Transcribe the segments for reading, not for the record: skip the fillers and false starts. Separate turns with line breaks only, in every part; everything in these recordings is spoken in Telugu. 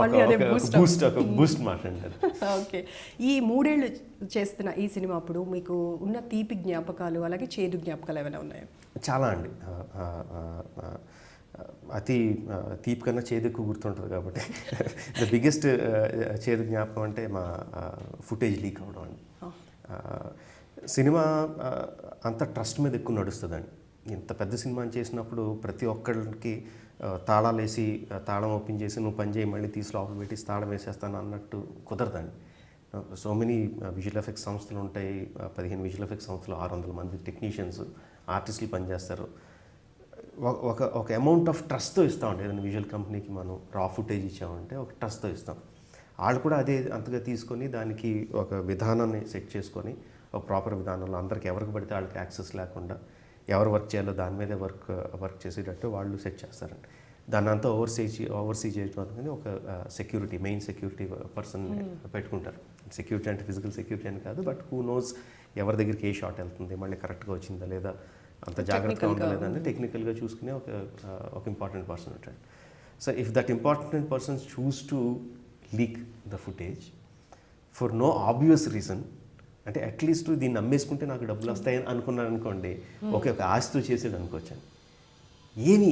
మళ్ళీ అదే
బూస్ట్ మాట అండి అది.
ఓకే. ఈ 3 ఏళ్ళు చేస్తున్న ఈ సినిమా అప్పుడు మీకు ఉన్న తీపి జ్ఞాపకాలు అలాగే చేదు జ్ఞాపకాలు ఏమైనా ఉన్నాయా?
చాలా అండి. అతి తీపి కన్నా చేదు ఎక్కువ గుర్తుంటుంది కాబట్టి ద బిగ్గెస్ట్ చేదు జ్ఞాపకం అంటే మా ఫుటేజ్ లీక్ అవడం అండి. సినిమా అంత ట్రస్ట్ మీద ఎక్కువ నడుస్తుందండి. ఇంత పెద్ద సినిమా చేసినప్పుడు ప్రతి ఒక్కరికి తాళాలు వేసి తాళం ఓపెన్ చేసి నువ్వు పని చేయి మళ్ళీ తీసి లోపల పెట్టి తాళం వేసేస్తాను అన్నట్టు కుదరదండి. సో మెనీ విజువల్ ఎఫెక్ట్స్ సంస్థలు ఉంటాయి. 15 విజువల్ ఎఫెక్ట్స్ సంస్థలు, 600 మంది టెక్నీషియన్స్, ఆర్టిస్టులు పనిచేస్తారు. ఒక అమౌంట్ ఆఫ్ ట్రస్ట్తో ఇస్తామండి. ఏదైనా విజువల్ కంపెనీకి మనం రా ఫుటేజ్ ఇచ్చామంటే ఒక ట్రస్ట్తో ఇస్తాం. వాళ్ళు కూడా అదే అంతగా తీసుకొని దానికి ఒక విధానాన్ని సెట్ చేసుకొని ఒక ప్రాపర్ విధానంలో అందరికి ఎవరికి పడితే వాళ్ళకి యాక్సెస్ లేకుండా ఎవరు వర్క్ చేయాలో దాని మీదే వర్క్ చేసేటట్టు వాళ్ళు సెట్ చేస్తారండి. దాన్ని అంతా ఓవర్సీ చేయడానికి ఒక మెయిన్ సెక్యూరిటీ పర్సన్ పెట్టుకుంటారు. సెక్యూరిటీ అంటే ఫిజికల్ సెక్యూరిటీ అని కాదు, బట్ హూ నోస్ ఎవరి దగ్గరికి ఏ షాట్ వెళ్తుంది, మళ్ళీ కరెక్ట్గా వచ్చిందా లేదా, అంత జాగ్రత్తగా ఉందా లేదా అని టెక్నికల్గా చూసుకునే ఒక ఇంపార్టెంట్ పర్సన్ ఉంటాడు. So if that important persons choose to leak the footage for no obvious reason, అంటే అట్లీస్ట్ దీన్ని అమ్మేసుకుంటే నాకు డబ్బులు వస్తాయని అనుకున్నాను అనుకోండి, ఒక ఆశతో చేసాడు అనుకోవచ్చాను. ఏమి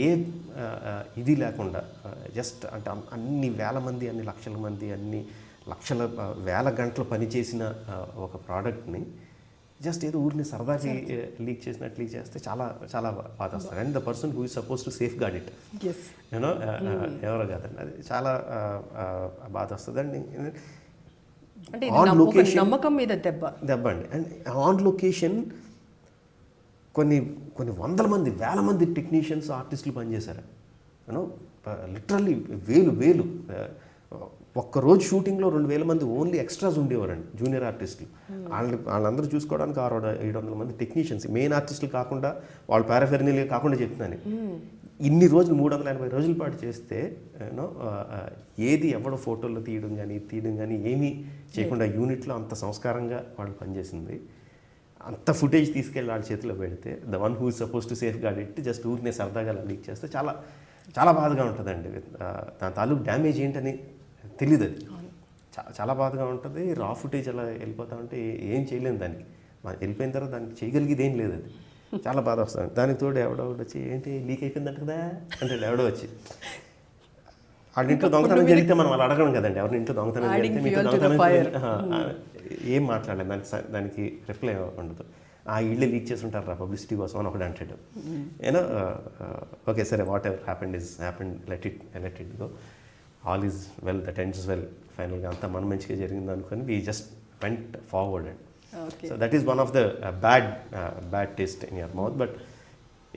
ఏ ఇది లేకుండా జస్ట్ అంటే అన్ని వేల మంది, అన్ని లక్షల మంది, అన్ని లక్షల వేల గంటలు పనిచేసిన ఒక ప్రోడక్ట్ని జస్ట్ ఏదో ఊరిని సరదాకి లీక్ చేసినట్టు లీక్ చేస్తే చాలా చాలా బాధ వస్తుంది. And the person who is suppose to safeguard it, you know, ఎవరో కాదండి, అది చాలా బాధ వస్తుంది. అండ్
నమ్మకం మీద
దెబ్బ అండి. అండ్ ఆన్ లొకేషన్ కొన్ని వందల మంది, వేల మంది టెక్నీషియన్స్, ఆర్టిస్టులు పనిచేశారు. యూనో, లిటరల్లీ వేలు ఒక్కరోజు షూటింగ్లో 2000 మంది ఓన్లీ ఎక్స్ట్రాస్ ఉండేవారండి, జూనియర్ ఆర్టిస్టులు. వాళ్ళందరూ చూసుకోవడానికి 600-700 మంది టెక్నీషియన్స్, మెయిన్ ఆర్టిస్టులు కాకుండా, వాళ్ళు పారాఫెర్నీలు కాకుండా చెప్తున్నాను. ఇన్ని రోజులు 380 రోజుల పాటు చేస్తే యూనో ఏది ఎవడో ఫోటోలు తీయడం కానీ ఏమీ చేయకుండా యూనిట్లో అంత సంస్కారంగా వాళ్ళు పనిచేసింది. అంత ఫుటేజ్ తీసుకెళ్ళి వాళ్ళ చేతిలో పెడితే the one who is suppose to safeguard it just ఊరినే సరదాగా లీక్ చేస్తే చాలా చాలా బాధగా ఉంటుందండి. దాని తాలూకు డ్యామేజ్ ఏంటని తెలియదు. అది చాలా బాధగా ఉంటుంది. రా ఫుటేజ్ అలా వెళ్ళిపోతా ఉంటే ఏం చేయలేము దానికి. వెళ్ళిపోయిన తర్వాత దానికి చేయగలిగేది ఏం లేదు. అది చాలా బాధ వస్తుంది. దానికి తోడు ఎవడో వచ్చి ఏంటి లీక్ అయిపోయిందంట కదా అంటే ఎవడో వచ్చి వాళ్ళ ఇంట్లో దొంగతనం జరిగితే మనం వాళ్ళు అడగడం కదండి. ఎవరి ఇంట్లో దొంగతనం జరిగితే మీకు దొంగతనం ఏం మాట్లాడలేదు, దానికి రిప్లై ఉండదు. ఆ ఇళ్ళే లీక్ చేస్తుంటారు రా పబ్లిసిటీ కోసం అని ఒకటి అంటాడు. ఏనా ఓకే సరే, whatever happened let it go, all is well, that ends well. ఫైనల్గా అంతా మన మంచిగా జరిగింది అనుకొని we just went forward and so that is one of the bad taste in your mouth. But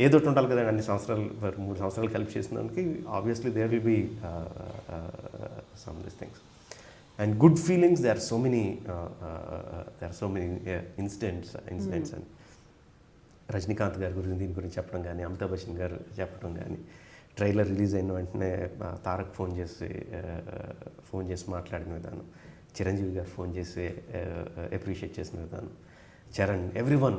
ఏదో ఉండాలి కదండి, అన్ని సంవత్సరాలు 3 సంవత్సరాలు కలిపి చేసినందుకు obviously there will be some this things and good feelings. there are so many incidents and Rajinikanth గారి గురించి దీని గురించి చెప్పడం కానీ, అమితాబ్ బచ్చన్ గారు చెప్పడం కానీ, ట్రైలర్ రిలీజ్ అయిన వెంటనే తారక్ ఫోన్ చేసి మాట్లాడిన విధానం, చిరంజీవి గారు ఫోన్ చేసి అప్రిషియేట్ చేసిన విధానం, Charan, everyone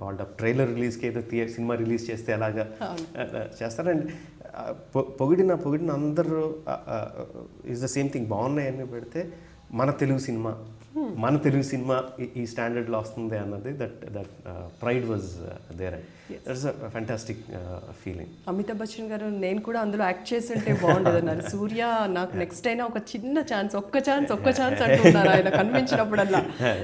called up. Trailer రిలీజ్కి ఏదో సినిమా రిలీజ్ చేస్తే ఎలాగా చేస్తారండి. పొగిడిన అందరూ ఈజ్ ద సేమ్ థింగ్. బాగున్నాయని పెడితే మన తెలుగు సినిమా ఈ స్టాండర్డ్లో వస్తుంది అన్నది that pride was there. That's a fantastic feeling.
Amitabh Bachchan గారు నేను కూడా అందులో యాక్ట్ చేసి ఉంటే బాగుండదు అన్నారు. సూర్య నాకు నెక్స్ట్ అయినా ఒక చిన్న ఛాన్స్, ఒక్క ఛాన్స్ అంటున్నారు ఆయన కనిపించినప్పుడల్లా.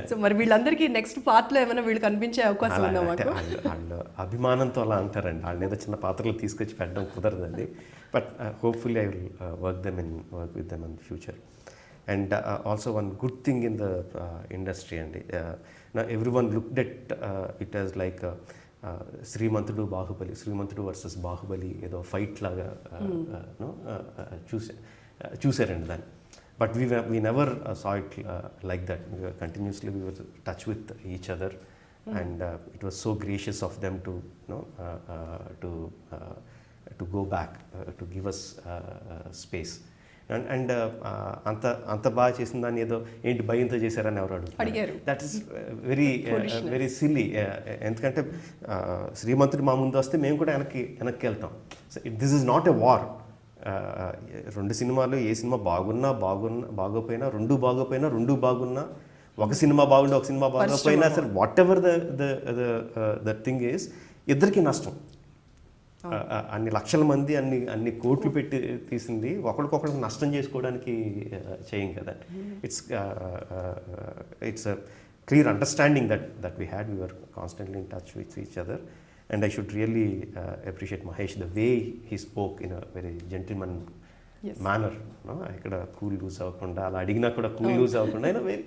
సో మరి వీళ్ళందరికీ నెక్స్ట్ పార్ట్లో ఏమైనా వీళ్ళు కనిపించే అవకాశం ఉందా? మాకు
వాళ్ళు అభిమానంతో అలా అంటారండి. వాళ్ళు ఏదో చిన్న పాత్రలు తీసుకొచ్చి పెట్టడం కుదరదండి. But hopefully I will work with them in future. And also one good thing in the industry, and now everyone looked at it as like Srimanthudu versus Baahubali ఏదో ఫైట్ లాగా చూసారండి దాన్ని. But we never saw it like that. Continuously we were in touch with each other and it was so gracious of them to to go back to give us space. And అంత బాగా చేసిన దాన్ని ఏదో ఏంటి భయంతో చేశారని ఎవరు అడుగుతారు. That is very silly. ఎందుకంటే శ్రీమంతుడు మా ముందు వస్తే మేము కూడా వెనక్కి వెళ్తాం. This is not a war. రెండు సినిమాలు ఏ సినిమా బాగోపోయినా రెండు బాగున్నా ఒక సినిమా బాగుండి ఒక సినిమా బాగోపోయినా సరే what ever the thing is ఇద్దరికి నష్టం. అన్ని లక్షల మంది అన్ని కోట్లు పెట్టి తీసింది ఒకరికొకరికి నష్టం చేసుకోవడానికి చేయం కదా. It's a clear understanding that we had. We were constantly in touch with each other. And I should really appreciate Mahesh, the way he spoke in a very gentleman manner. No? ikkada cool loose avakunda ala adigina kuda cool loose avakunda in a very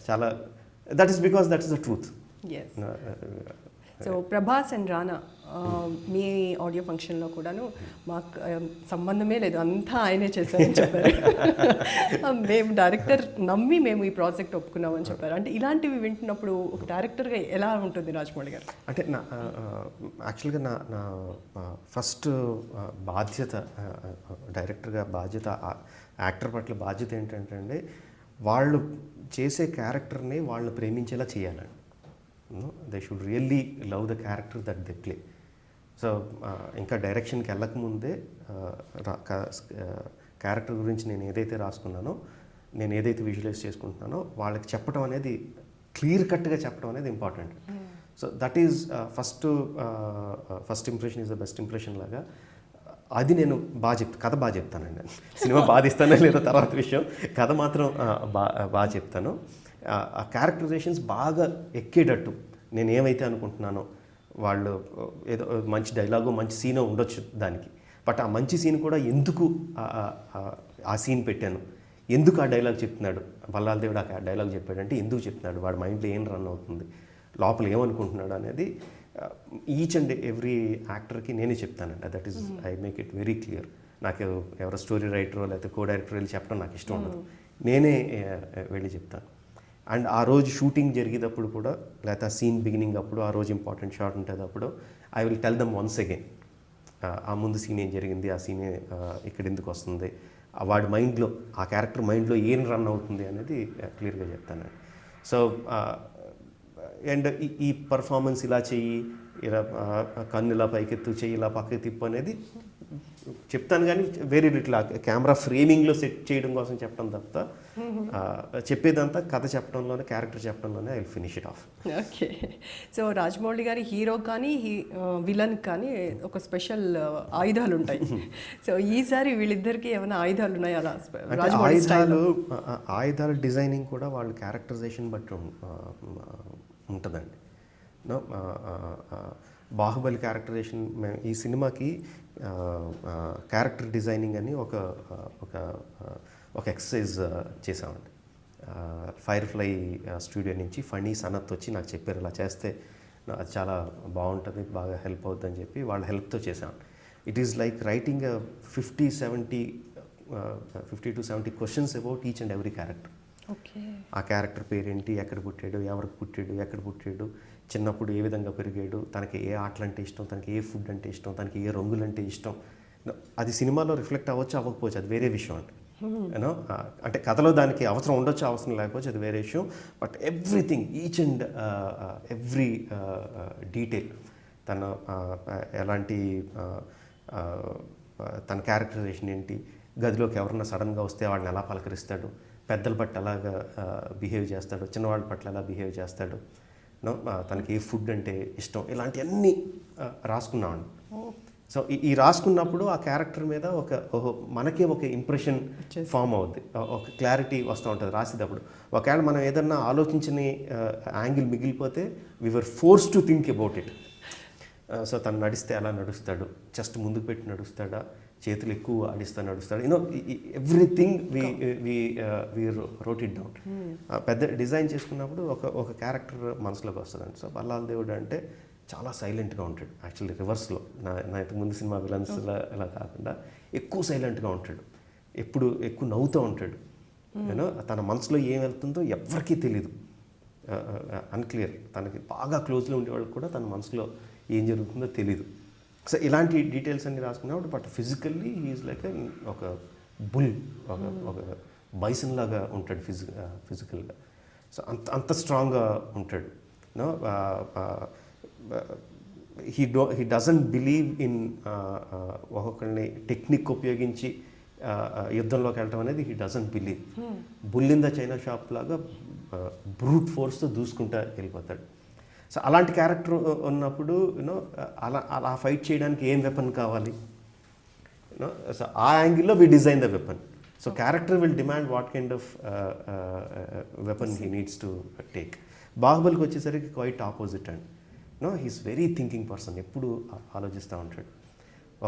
chala, that is because that is the truth.
Yes. So Prabhas and Rana me audio ఫంక్షన్లో కూడాను మాకు సంబంధమే లేదు, అంతా ఆయనే చేశారని చెప్పారు. మేము డైరెక్టర్ నమ్మి మేము ఈ ప్రాజెక్ట్ ఒప్పుకున్నామని చెప్పారు. అంటే ఇలాంటివి వింటున్నప్పుడు ఒక డైరెక్టర్గా ఎలా ఉంటుంది రాజమౌళి గారు?
అంటే యాక్చువల్గా నా ఫస్ట్ బాధ్యత డైరెక్టర్గా బాధ్యత, యాక్టర్ పట్ల బాధ్యత ఏంటంటే అండి, వాళ్ళు చేసే క్యారెక్టర్ని వాళ్ళు ప్రేమించేలా చేయాలండి. They should really love the character that they play. So ఇంకా డైరెక్షన్కి వెళ్ళకముందే క్యారెక్టర్ గురించి నేను ఏదైతే రాసుకున్నానో, నేను ఏదైతే విజువలైజ్ చేసుకుంటున్నానో వాళ్ళకి చెప్పడం అనేది, క్లియర్ కట్గా చెప్పడం అనేది important. So that is first impression is the best impression లాగా. అది నేను కథ బాగా చెప్తానండి. నేను సినిమా బాగా ఇస్తానో లేదో తర్వాత విషయం, కథ మాత్రం బాగా చెప్తాను. ఆ క్యారెక్టరైజేషన్స్ బాగా ఎక్కేటట్టు నేను ఏమైతే అనుకుంటున్నానో, వాళ్ళు ఏదో మంచి డైలాగు మంచి సీన్ ఉండొచ్చు దానికి, బట్ ఆ మంచి సీన్ కూడా ఎందుకు ఆ సీన్ పెట్టాను, ఎందుకు ఆ డైలాగ్ చెప్తున్నాడు, బల్లాల దేవుడు ఆ డైలాగ్ చెప్పాడంటే ఎందుకు చెప్తున్నాడు, వాడి మైండ్లో ఏం రన్ అవుతుంది, లోపల ఏమనుకుంటున్నాడు అనేది ఈచ్ అండ్ ఎవ్రీ యాక్టర్కి నేనే చెప్తానండి. That is I make it very clear. నాకు ఎవరో స్టోరీ రైటరో లేకపోతే కో డైరెక్టర్ వెళ్ళి చెప్పడం నాకు ఇష్టం ఉండదు, నేనే వెళ్ళి చెప్తాను. అండ్ ఆ రోజు షూటింగ్ జరిగేటప్పుడు కూడా, లేకపోతే ఆ సీన్ బిగినింగ్ అప్పుడు, ఆ రోజు ఇంపార్టెంట్ షాట్ ఉంటుంది అప్పుడు, I will tell them once again ఆ ముందు సీన్ ఏం జరిగింది, ఆ సీన్ ఇక్కడ ఎందుకు వస్తుంది, వాడి మైండ్లో, ఆ క్యారెక్టర్ మైండ్లో ఏం రన్ అవుతుంది అనేది క్లియర్గా చెప్తాను. సో అండ్ ఈ పర్ఫార్మెన్స్ ఇలా చెయ్యి, ఇలా కన్ను ఇలా పైకెత్తు, చెయ్యి ఇలా పక్కకి తిప్పు అనేది చెప్తాను, కానీ వెరీ లిటిల్ కెమెరా ఫ్రేమింగ్లో సెట్ చేయడం కోసం చెప్పడం తప్ప చెప్పేదంతా కథ చెప్పడంలోనే, క్యారెక్టర్ చెప్పడంలోనే I will finish it off.
Okay. So Rajamouli గారి హీరో కానీ విలన్ కానీ ఒక స్పెషల్ ఆయుధాలు ఉంటాయి. సో ఈసారి వీళ్ళిద్దరికి ఏమైనా ఆయుధాలు ఉన్నాయా? అలా
ఆయుధాల డిజైనింగ్ కూడా వాళ్ళ క్యారెక్టరైజేషన్ బట్టి ఉంటుందండి. బాహుబలి క్యారెక్టరైజేషన్, ఈ సినిమాకి క్యారెక్టర్ డిజైనింగ్ అని ఒక ఎక్సర్సైజ్ చేసామండి. ఫైర్ఫ్లై స్టూడియో నుంచి ఫణి సనత్ వచ్చి నాకు చెప్పారు, ఇలా చేస్తే అది చాలా బాగుంటుంది, బాగా హెల్ప్ అవుతుందని చెప్పి వాళ్ళ హెల్ప్తో చేసాం. It is like writing 50 to 70 questions about each and every character. ఆ క్యారెక్టర్ పేరేంటి, ఎక్కడ పుట్టాడు, ఎవరికి పుట్టాడు, ఎక్కడ పుట్టాడు, చిన్నప్పుడు ఏ విధంగా పెరిగాడు, తనకి ఏ ఆటలు అంటే ఇష్టం, తనకి ఏ ఫుడ్ అంటే ఇష్టం, తనకి ఏ రంగులు అంటే ఇష్టం. అది సినిమాలో రిఫ్లెక్ట్ అవ్వచ్చు, అవ్వకపోవచ్చు, అది వేరే విషయం అండి. యూనో అంటే కథలో దానికి అవసరం ఉండొచ్చు, అవసరం లేకపోవచ్చు, అది వేరే విషయం. But everything, each and every detail, తన ఎలాంటి తన క్యారెక్టరైజేషన్ ఏంటి, గదిలోకి ఎవరన్నా సడన్గా వస్తే వాళ్ళని ఎలా పలకరిస్తాడు, పెద్దల పట్ల ఎలాగా బిహేవ్ చేస్తాడు, చిన్నవాళ్ళ పట్ల ఎలా బిహేవ్ చేస్తాడు, తనకి ఏ ఫుడ్ అంటే ఇష్టం, ఇలాంటివన్నీ రాసుకున్నామండి. సో ఈ రాసుకున్నప్పుడు ఆ క్యారెక్టర్ మీద మనకే ఒక ఇంప్రెషన్ ఫామ్ అవుద్ది, ఒక క్లారిటీ వస్తూ ఉంటుంది రాసేటప్పుడు. ఒకవేళ మనం ఏదన్నా ఆలోచించని యాంగిల్ మిగిలిపోతే we were forced to think about it. So తను నడిస్తే ఎలా నడుస్తాడు, చెస్ట్ ముందుకు పెట్టి నడుస్తాడా, చేతులు ఎక్కువ ఆడిస్తా నడుస్తాడు, you know everything we wrote it down. పెద్ద డిజైన్ చేసుకున్నప్పుడు ఒక క్యారెక్టర్ మనసులోకి వస్తుందండి. సో బల్లాల దేవుడు అంటే చాలా సైలెంట్గా ఉంటాడు, యాక్చువల్లీ రివర్స్లో నా ఇంతకుముందు సినిమా విలన్స్ ఇలా కాకుండా ఎక్కువ సైలెంట్గా ఉంటాడు, ఎప్పుడు ఎక్కువ నవ్వుతూ ఉంటాడు. యూనో తన మనసులో ఏం వెళ్తుందో ఎవరికీ తెలీదు, అన్క్లియర్. తనకి బాగా క్లోజ్లో ఉండేవాళ్ళకి కూడా తన మనసులో ఏం జరుగుతుందో తెలీదు. సో ఇలాంటి డీటెయిల్స్ అన్ని రాసుకున్నాడు. బట్ ఫిజికల్లీ హీఈస్ లైక్ ఒక బుల్, ఒక బైసన్ లాగా ఉంటాడు ఫిజికల్గా. సో అంత స్ట్రాంగ్గా ఉంటాడు. హీ డజంట్ బిలీవ్ ఇన్ ఒక్కొక్కరిని టెక్నిక్ ఉపయోగించి యుద్ధంలోకి వెళ్ళటం అనేది he doesn't believe. Bull in the China shop లాగా బ్రూట్ ఫోర్స్తో దూసుకుంటా వెళ్ళిపోతాడు. సో అలాంటి క్యారెక్టర్ ఉన్నప్పుడు యూనో అలా ఫైట్ చేయడానికి ఏం వెపన్ కావాలి, యూనో సో ఆ యాంగిల్లో we design the weapon. So character will demand what kind of weapon he needs to take. బాహుబలికి వచ్చేసరికి quite opposite and no he's very thinking person. ఎప్పుడు ఆలోచిస్తూ ఉంటాడు.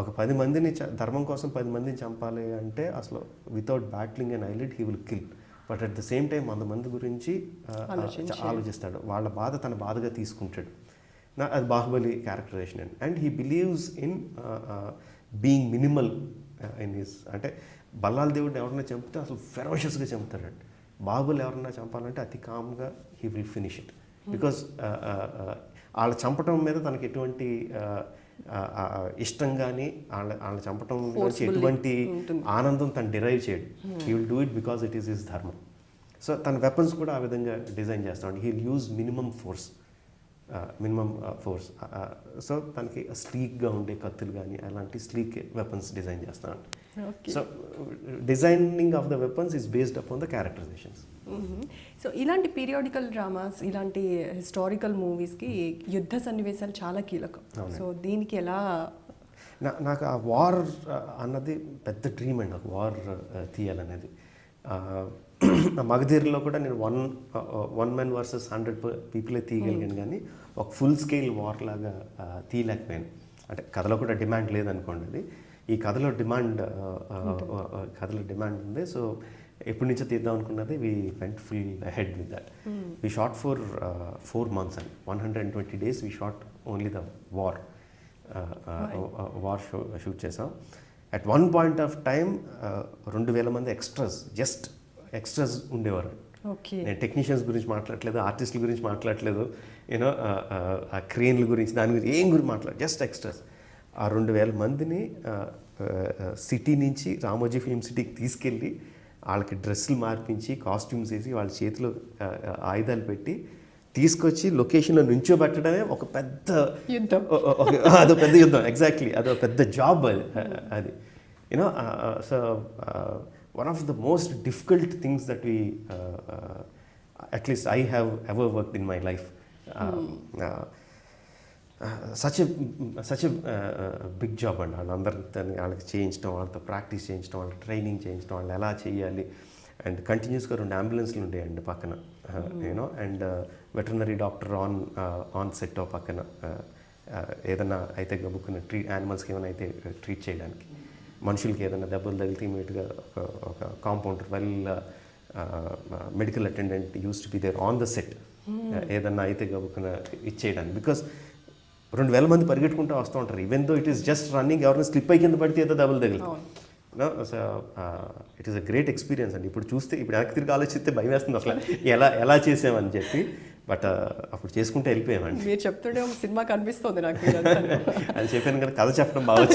ఒక 10 మందిని ధర్మం కోసం 10 మందిని చంపాలి అంటే అసలు without battling and eyelid he will kill. But at the same time 100 మంది గురించి ఆలోచిస్తాడు. వాళ్ళ బాధ తన బాధగా తీసుకుంటాడు. అది Baahubali characterization. And he believes in being minimal in his, అంటే బల్లాల దేవుడిని ఎవరైనా చంపితే అసలు ఫెరోషియస్గా చంపుతాడండి. బాహుబలి ఎవరైనా చంపాలంటే అతి కామ్గా he will finish it. Because వాళ్ళ చంపటం మీద తనకి ఎటువంటి ఇష్టం కానీ వాళ్ళని చంపటం నుంచి ఎటువంటి ఆనందం తను డిరైవ్ చేయడు. He will do it because it is his ధర్మం. సో తన వెపన్స్ కూడా ఆ విధంగా డిజైన్ చేస్తాడు. He will use minimum force. So తనకి స్లీక్గా ఉండే కత్తులు కానీ అలాంటి స్లీక్ వెపన్స్ డిజైన్ చేస్తాడు. So designing of the weapons is based upon the characterisations.
So ఇలాంటి పీరియాడికల్ డ్రామాస్, ఇలాంటి హిస్టారికల్ మూవీస్కి యుద్ధ సన్నివేశాలు చాలా కీలకం. సో దీనికి ఎలా?
నాకు ఆ వార్ అన్నది పెద్ద డ్రీమ్ అండి, నాకు వార్ తీయాలనేది. మగధీరలో కూడా నేను వన్ మ్యాన్ వర్సెస్ 100 పీపులే తీయగలిగాను, కానీ ఒక ఫుల్ స్కేల్ వార్ లాగా తీయలేకపోయాను. అంటే కథలో కూడా డిమాండ్ లేదనుకోండి. అది ఈ కథలో డిమాండ్ ఉంది. సో ఎప్పటి నుంచో తీద్దాం అనుకున్నది we went full head with that. We shot for 4 months and 120 days we shot only the war shoot చేసాం. At one point of time 2000 మంది ఎక్స్ట్రాస్ ఉండేవారు. నేను టెక్నీషియన్స్ గురించి మాట్లాడట్లేదు, ఆర్టిస్టుల గురించి మాట్లాడట్లేదు, యూనో ఆ క్రేన్ల గురించి దాని గురించి ఏం గురించి మాట్లాడలేదు, జస్ట్ ఎక్స్ట్రాస్. ఆ 2000 మందిని సిటీ నుంచి రామోజీ ఫిల్మ్ సిటీకి తీసుకెళ్ళి వాళ్ళకి డ్రెస్సులు మార్పించి కాస్ట్యూమ్స్ వేసి వాళ్ళ చేతిలో ఆయుధాలు పెట్టి తీసుకొచ్చి లొకేషన్లో నుంచోబెట్టడమే ఒక పెద్ద
యుద్ధం.
అదో పెద్ద యుద్ధం, ఎగ్జాక్ట్లీ అదో పెద్ద జాబ్ అది. You know so one of the most difficult things that at least I have ever worked in my life. Such a big job అండి. వాళ్ళకి చేయించడం, వాళ్ళతో ప్రాక్టీస్ చేయించడం, వాళ్ళకి ట్రైనింగ్ చేయించడం, వాళ్ళు ఎలా చేయాలి. అండ్ కంటిన్యూస్గా 2 అంబులెన్స్లు ఉండేయండి పక్కన, you know, and veterinary doctor on set పక్కన ఏదైనా అయితే గబుక్కున్న యానిమల్స్కి ఏమైనా అయితే ట్రీట్ చేయడానికి, మనుషులకి ఏదైనా దెబ్బలు తగిలితే ఇమీడియట్గా ఒక compounder medical attendant use to be there on the set, ఏదన్నా అయితే గబుక్కున ఇచ్చేయడానికి. బికాస్ 2000 మంది పరిగెట్టుకుంటూ వస్తూ ఉంటారు. Even though it is just running, ఎవరైనా స్లిప్ అయి కింద పడితే ఏదో దెబ్బలు తగులుతాయి. So it is a great experience అండి. ఇప్పుడు వెనక్కి తిరిగి ఆలోచిస్తే భయం వేస్తుంది అసలు ఎలా చేసామని చెప్పి. బట్ అప్పుడు చేసుకుంటే వెళ్ళిపోయామండి.
మీరు చెప్తుంటే ఒక సినిమా కనిపిస్తుంది నాకు.
అది చెప్పాను కదా, కథ చెప్పడం బాగా